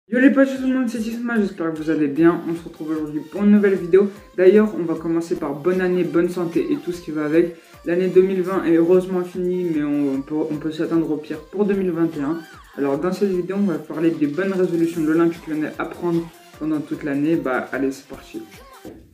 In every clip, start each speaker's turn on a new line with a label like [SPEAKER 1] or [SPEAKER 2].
[SPEAKER 1] Yo les potes, tout le monde, c'est Tisma, j'espère que vous allez bien. On se retrouve aujourd'hui pour une nouvelle vidéo. D'ailleurs, on va commencer par bonne année, bonne santé et tout ce qui va avec. L'année 2020 est heureusement finie, mais on peut s'attendre au pire pour 2021. Alors dans cette vidéo, on va parler des bonnes résolutions de l'Olympique Lyonnais à prendre pendant toute l'année. Bah allez, c'est parti.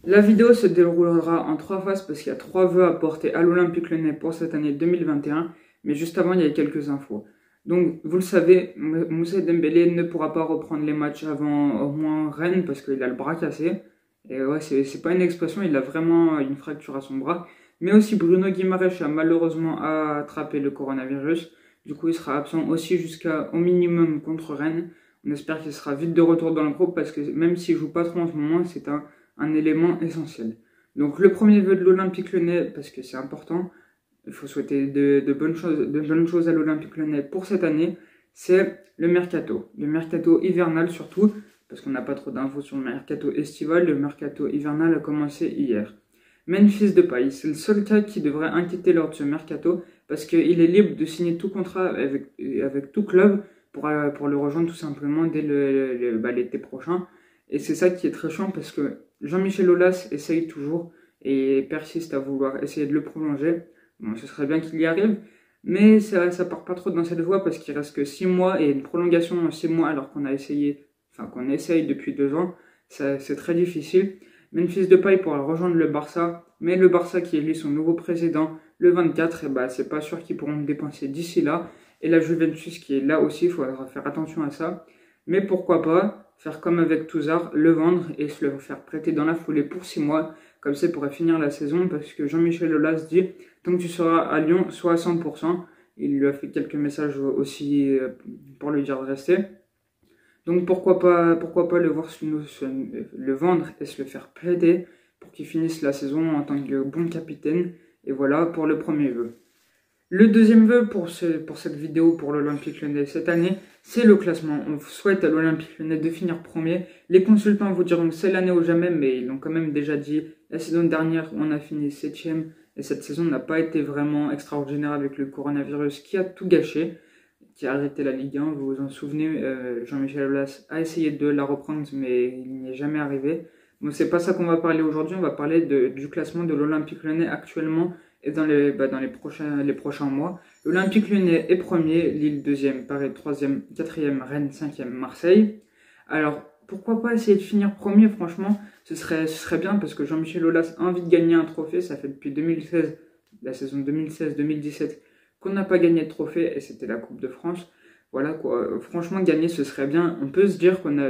[SPEAKER 1] La vidéo se déroulera en 3 phases parce qu'il y a 3 vœux à porter à l'Olympique Lyonnais pour cette année 2021. Mais juste avant, il y a quelques infos. Donc, vous le savez, Moussa Dembélé ne pourra pas reprendre les matchs avant au moins Rennes parce qu'il a le bras cassé. Et ouais, c'est pas une expression, il a vraiment une fracture à son bras. Mais aussi Bruno Guimaraes a malheureusement attrapé le coronavirus. Du coup, il sera absent aussi jusqu'à au minimum contre Rennes. On espère qu'il sera vite de retour dans le groupe parce que même s'il joue pas trop en ce moment, c'est un élément essentiel. Donc, le premier vœu de l'Olympique Lyonnais, parce que c'est important, il faut souhaiter de bonnes choses à l'Olympique Lyonnais pour cette année, c'est le mercato hivernal surtout, parce qu'on n'a pas trop d'infos sur le mercato estival. Le mercato hivernal a commencé hier. Memphis Depay, c'est le seul cas qui devrait inquiéter lors de ce mercato, parce qu'il est libre de signer tout contrat avec tout club pour le rejoindre tout simplement dès l'été prochain. Et c'est ça qui est très chiant, parce que Jean-Michel Aulas essaye toujours et persiste à vouloir essayer de le prolonger. Bon, ce serait bien qu'il y arrive, mais ça part pas trop dans cette voie parce qu'il reste que 6 mois et une prolongation en 6 mois alors qu'on essaye depuis 2 ans, c'est très difficile. Memphis Depay pourra rejoindre le Barça, mais le Barça qui élit son nouveau président le 24, et bah, c'est pas sûr qu'ils pourront le dépenser d'ici là. Et la Juventus qui est là aussi, il faudra faire attention à ça. Mais pourquoi pas faire comme avec Touzard, le vendre et se le faire prêter dans la foulée pour 6 mois. Comme ça, il pourrait finir la saison parce que Jean-Michel Aulas dit « Tant que tu seras à Lyon, sois à 100%. » Il lui a fait quelques messages aussi pour lui dire de rester. Donc pourquoi pas le vendre et se le faire prêter pour qu'il finisse la saison en tant que bon capitaine. Et voilà pour le premier vœu. Le deuxième vœu pour cette vidéo pour l'Olympique Lyonnais cette année, c'est le classement. On souhaite à l'Olympique Lyonnais de finir premier. Les consultants vous diront que c'est l'année ou jamais, mais ils l'ont quand même déjà dit. La saison dernière, on a fini 7ème et cette saison n'a pas été vraiment extraordinaire avec le coronavirus qui a tout gâché, qui a arrêté la Ligue 1. Vous vous en souvenez, Jean-Michel Aulas a essayé de la reprendre, mais il n'y est jamais arrivé. Bon, c'est pas ça qu'on va parler aujourd'hui, on va parler du classement de l'Olympique Lyonnais actuellement et dans les prochains mois. L'Olympique Lyonnais est premier, Lille deuxième, Paris troisième, quatrième, Rennes cinquième, Marseille. Alors, pourquoi pas essayer de finir premier, franchement, ce serait bien parce que Jean-Michel Aulas a envie de gagner un trophée. Ça fait depuis 2016, la saison 2016-2017, qu'on n'a pas gagné de trophée et c'était la Coupe de France. Voilà quoi, franchement gagner ce serait bien. On peut se dire qu'on a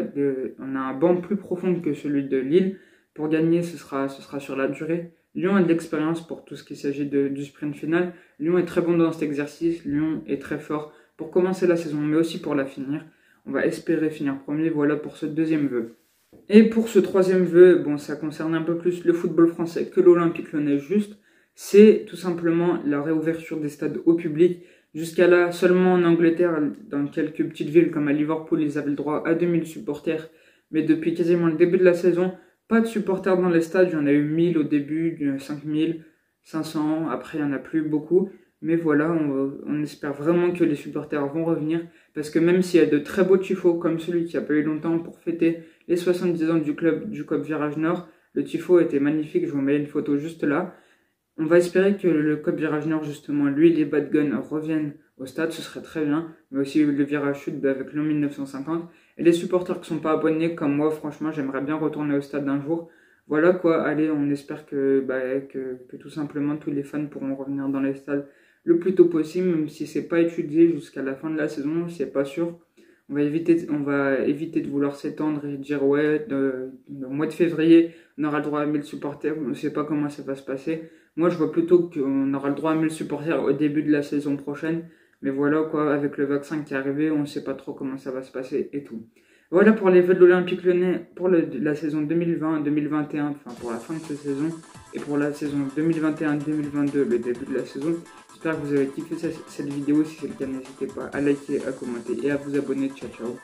[SPEAKER 1] un banc plus profond que celui de Lille. Pour gagner, ce sera sur la durée. Lyon a de l'expérience pour tout ce qui s'agit du sprint final. Lyon est très bon dans cet exercice. Lyon est très fort pour commencer la saison, mais aussi pour la finir. On va espérer finir premier, voilà pour ce deuxième vœu. Et pour ce troisième vœu, bon, ça concerne un peu plus le football français que l'Olympique Lyonnais juste. C'est tout simplement la réouverture des stades au public. Jusqu'à là, seulement en Angleterre, dans quelques petites villes comme à Liverpool, ils avaient le droit à 2000 supporters. Mais depuis quasiment le début de la saison, pas de supporters dans les stades. Il y en a eu 1000 au début, 5000, 500. Après, il n'y en a plus beaucoup. Mais voilà, on espère vraiment que les supporters vont revenir. Parce que même s'il y a de très beaux tifos, comme celui qui a pas eu longtemps pour fêter les 70 ans du COP Virage Nord, le tifo était magnifique. Je vous mets une photo juste là. On va espérer que le COP Virage Nord, justement, lui, les Bad Guns reviennent au stade, ce serait très bien. Mais aussi le Virage Sud avec l'an 1950. Et les supporters qui ne sont pas abonnés, comme moi, franchement, j'aimerais bien retourner au stade un jour. Voilà quoi, allez, on espère que tout simplement tous les fans pourront revenir dans les stades le plus tôt possible, même si c'est pas étudié jusqu'à la fin de la saison, c'est pas sûr. On va éviter de vouloir s'étendre et dire ouais, au mois de février, on aura le droit à 1000 supporters. On ne sait pas comment ça va se passer. Moi, je vois plutôt qu'on aura le droit à 1000 supporters au début de la saison prochaine. Mais voilà quoi, avec le vaccin qui est arrivé, on ne sait pas trop comment ça va se passer et tout. Voilà pour les vœux de l'Olympique Lyonnais pour la saison 2020-2021, enfin pour la fin de cette saison, et pour la saison 2021-2022, le début de la saison. J'espère que vous avez kiffé cette vidéo. Si c'est le cas, n'hésitez pas à liker, à commenter et à vous abonner. Ciao, ciao.